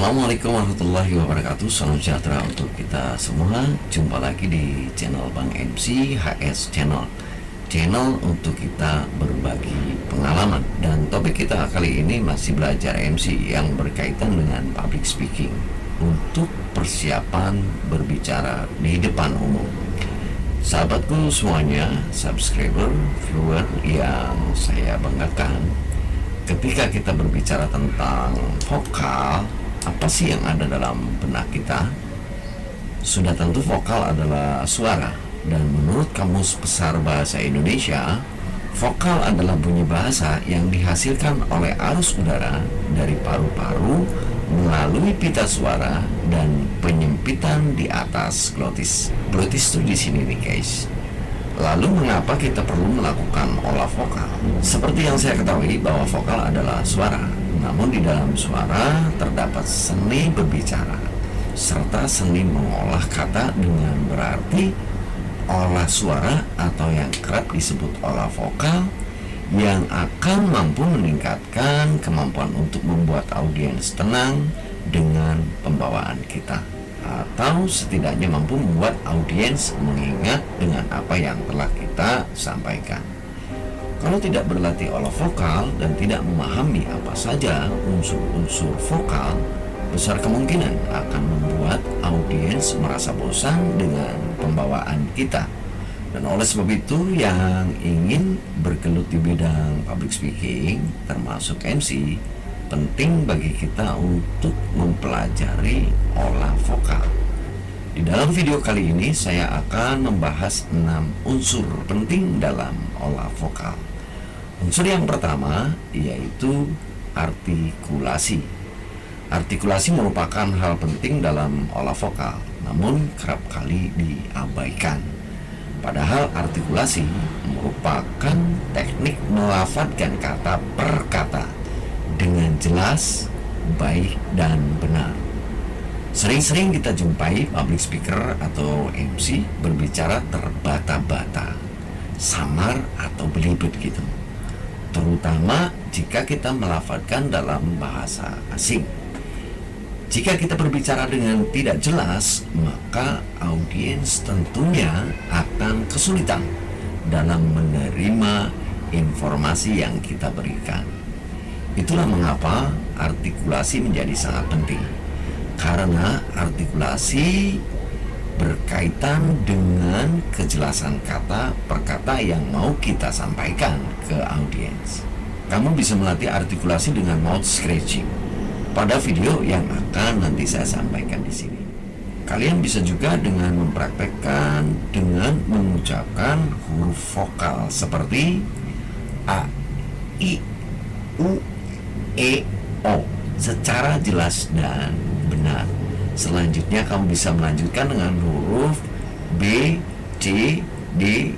Assalamualaikum warahmatullahi wabarakatuh. Salam sejahtera untuk kita semua. Jumpa lagi di channel Bang MC HS Channel. Channel untuk kita berbagi pengalaman. Dan topik kita kali ini masih belajar MC yang berkaitan dengan public speaking untuk persiapan berbicara di depan umum. Sahabatku semuanya, subscriber, viewer yang saya banggakan, ketika kita berbicara tentang vokal, apa sih yang ada dalam benak kita? Sudah tentu vokal adalah suara. Dan menurut Kamus Besar Bahasa Indonesia, vokal adalah bunyi bahasa yang dihasilkan oleh arus udara dari paru-paru melalui pita suara dan penyempitan di atas glotis. Glotis itu di sini nih guys. Lalu mengapa kita perlu melakukan olah vokal? Seperti yang saya ketahui bahwa vokal adalah suara. Namun di dalam suara terdapat seni berbicara serta seni mengolah kata dengan berarti olah suara atau yang kerap disebut olah vokal yang akan mampu meningkatkan kemampuan untuk membuat audiens tenang dengan pembawaan kita, atau setidaknya mampu membuat audiens mengingat dengan apa yang telah kita sampaikan. Kalau tidak berlatih olah vokal dan tidak memahami apa saja unsur-unsur vokal, besar kemungkinan akan membuat audiens merasa bosan dengan pembawaan kita. Dan oleh sebab itu, yang ingin bergelut di bidang public speaking, termasuk MC, penting bagi kita untuk mempelajari olah vokal. Di dalam video kali ini saya akan membahas 6 unsur penting dalam olah vokal. Unsur yang pertama yaitu artikulasi. Artikulasi merupakan hal penting dalam olah vokal, namun kerap kali diabaikan. Padahal artikulasi merupakan teknik melafadzkan kata per kata dengan jelas, baik, dan benar. Sering-sering kita jumpai public speaker atau MC berbicara terbata-bata, samar atau belibet gitu, terutama jika kita melafadzkan dalam bahasa asing. Jika kita berbicara dengan tidak jelas, maka audiens tentunya akan kesulitan dalam menerima informasi yang kita berikan. Itulah mengapa artikulasi menjadi sangat penting, karena artikulasi berkaitan dengan kejelasan kata per kata yang mau kita sampaikan ke audiens. Kamu bisa melatih artikulasi dengan mouth scratching pada video yang akan nanti saya sampaikan di sini. Kalian bisa juga dengan mempraktekkan dengan mengucapkan huruf vokal seperti A, I, U, E, O secara jelas dan benar. Selanjutnya kamu bisa melanjutkan dengan huruf B, C, D,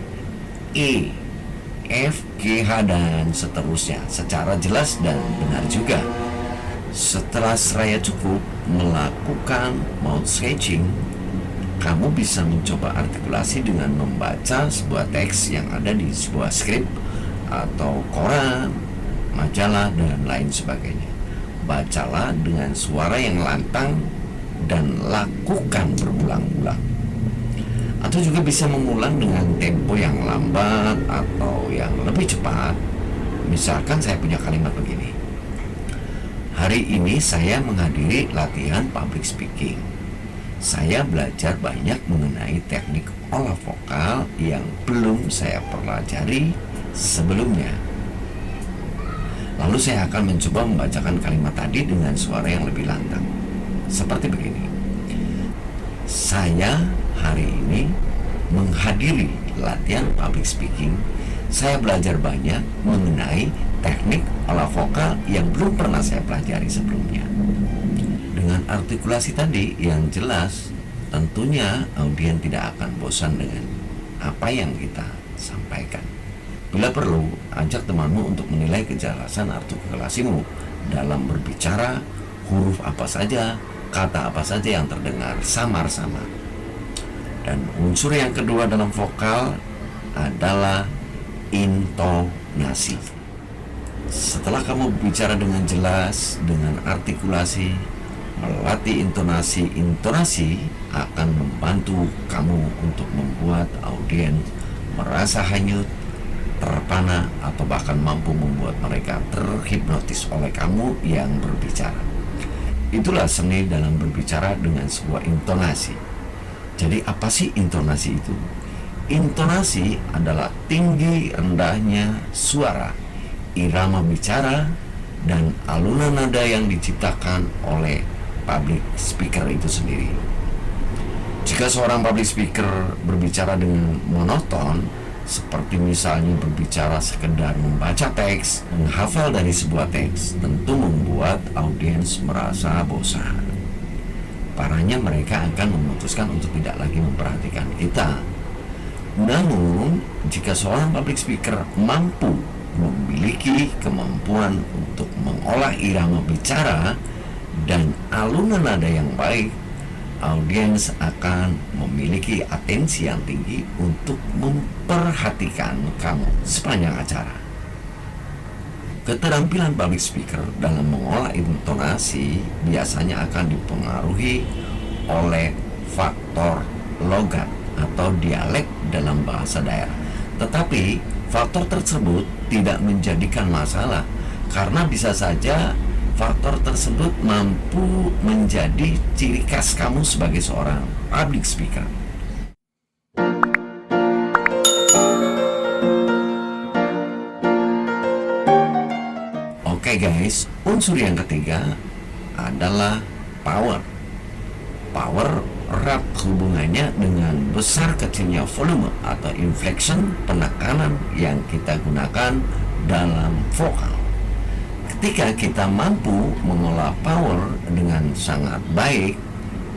E, F, G, H, dan seterusnya secara jelas dan benar juga. Setelah seraya cukup melakukan mouth scratching, kamu bisa mencoba artikulasi dengan membaca sebuah teks yang ada di sebuah skrip atau koran, majalah, dan lain sebagainya. Bacalah dengan suara yang lantang dan lakukan berulang-ulang. Atau juga bisa mengulang dengan tempo yang lambat atau yang lebih cepat. Misalkan saya punya kalimat begini: hari ini saya menghadiri latihan public speaking. Saya belajar banyak mengenai teknik olah vokal yang belum saya pelajari sebelumnya. Lalu saya akan mencoba membacakan kalimat tadi dengan suara yang lebih lantang. Seperti begini: saya hari ini menghadiri latihan public speaking. Saya belajar banyak mengenai teknik olah vokal yang belum pernah saya pelajari sebelumnya. Dengan artikulasi tadi yang jelas, tentunya audiens tidak akan bosan dengan apa yang kita sampaikan. Bila perlu, ajak temanmu untuk menilai kejelasan artikulasimu dalam berbicara, huruf apa saja, kata apa saja yang terdengar samar-samar. Dan unsur yang kedua dalam vokal adalah intonasi. Setelah kamu bicara dengan jelas, dengan artikulasi, melatih intonasi akan membantu kamu untuk membuat audiens merasa hanyut, terpana, atau bahkan mampu membuat mereka terhipnotis oleh kamu yang berbicara. Itulah seni dalam berbicara dengan sebuah intonasi. Jadi apa sih intonasi itu? Intonasi adalah tinggi rendahnya suara, irama bicara, dan alunan nada yang diciptakan oleh public speaker itu sendiri. Jika seorang public speaker berbicara dengan monoton, seperti misalnya berbicara sekedar membaca teks, menghafal dari sebuah teks, tentu membuat audiens merasa bosan. Parahnya mereka akan memutuskan untuk tidak lagi memperhatikan kita. Namun, jika seorang public speaker mampu memiliki kemampuan untuk mengolah irama bicara dan alunan nada yang baik, audiens akan memiliki atensi yang tinggi untuk memperhatikan kamu sepanjang acara. Keterampilan public speaker dalam mengolah intonasi biasanya akan dipengaruhi oleh faktor logat atau dialek dalam bahasa daerah. Tetapi faktor tersebut tidak menjadikan masalah, karena bisa saja faktor tersebut mampu menjadi ciri khas kamu sebagai seorang public speaker. Oke guys, unsur yang ketiga adalah power. Power erat hubungannya dengan besar kecilnya volume atau inflection, penekanan yang kita gunakan dalam vokal. Ketika kita mampu mengolah power dengan sangat baik,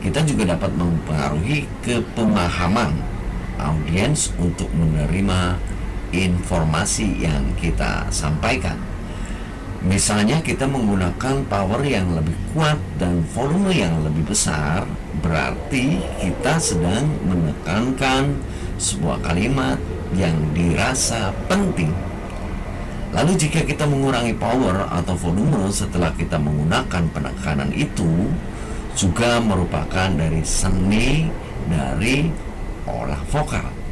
kita juga dapat mempengaruhi kepemahaman audiens untuk menerima informasi yang kita sampaikan. Misalnya kita menggunakan power yang lebih kuat dan volume yang lebih besar, berarti kita sedang menekankan sebuah kalimat yang dirasa penting. Lalu jika kita mengurangi power atau volume setelah kita menggunakan penekanan itu, juga merupakan dari seni dari olah vokal.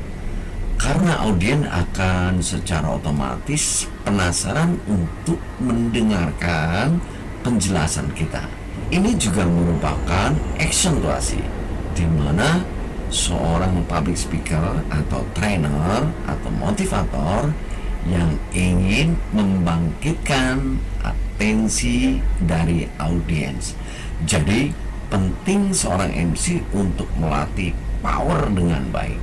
Karena audiens akan secara otomatis penasaran untuk mendengarkan penjelasan kita. Ini juga merupakan aksentuasi, di mana seorang public speaker atau trainer atau motivator yang ingin membangkitkan atensi dari audiens. Jadi penting seorang MC untuk melatih power dengan baik,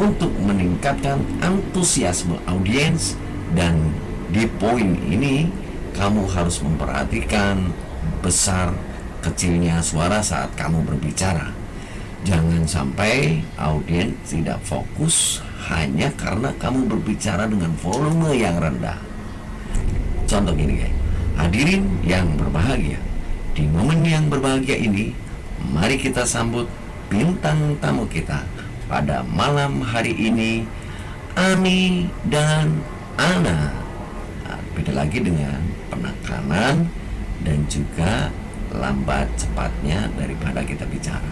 untuk meningkatkan antusiasme audiens. Dan di poin ini kamu harus memperhatikan besar kecilnya suara saat kamu berbicara. Jangan sampai audiens tidak fokus hanya karena kamu berbicara dengan volume yang rendah. Contoh gini guys, hadirin yang berbahagia, di momen yang berbahagia ini, mari kita sambut bintang tamu kita pada malam hari ini, Ani dan Ana. Nah, beda lagi dengan penekanan dan juga lambat cepatnya daripada kita bicara.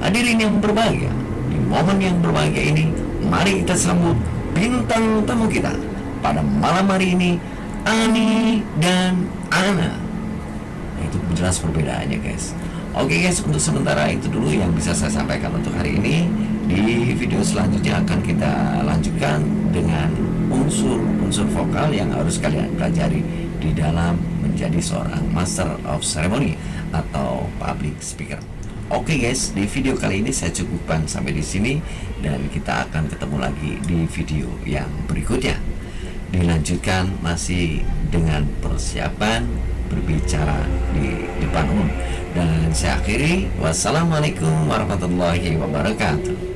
Hadirin yang berbahagia, di momen yang berbahagia ini, mari kita sambut bintang tamu kita pada malam hari ini, Ani dan Ana. Nah, itu jelas perbedaannya guys. Oke guys, untuk sementara itu dulu yang bisa saya sampaikan untuk hari ini. Di video selanjutnya akan kita lanjutkan dengan unsur-unsur vokal yang harus kalian pelajari di dalam menjadi seorang Master of Ceremony atau public speaker. Oke guys, di video kali ini saya cukupkan sampai di sini, dan kita akan ketemu lagi di video yang berikutnya. Dilanjutkan masih dengan persiapan berbicara di depan umum. Dan saya akhiri, wassalamualaikum warahmatullahi wabarakatuh.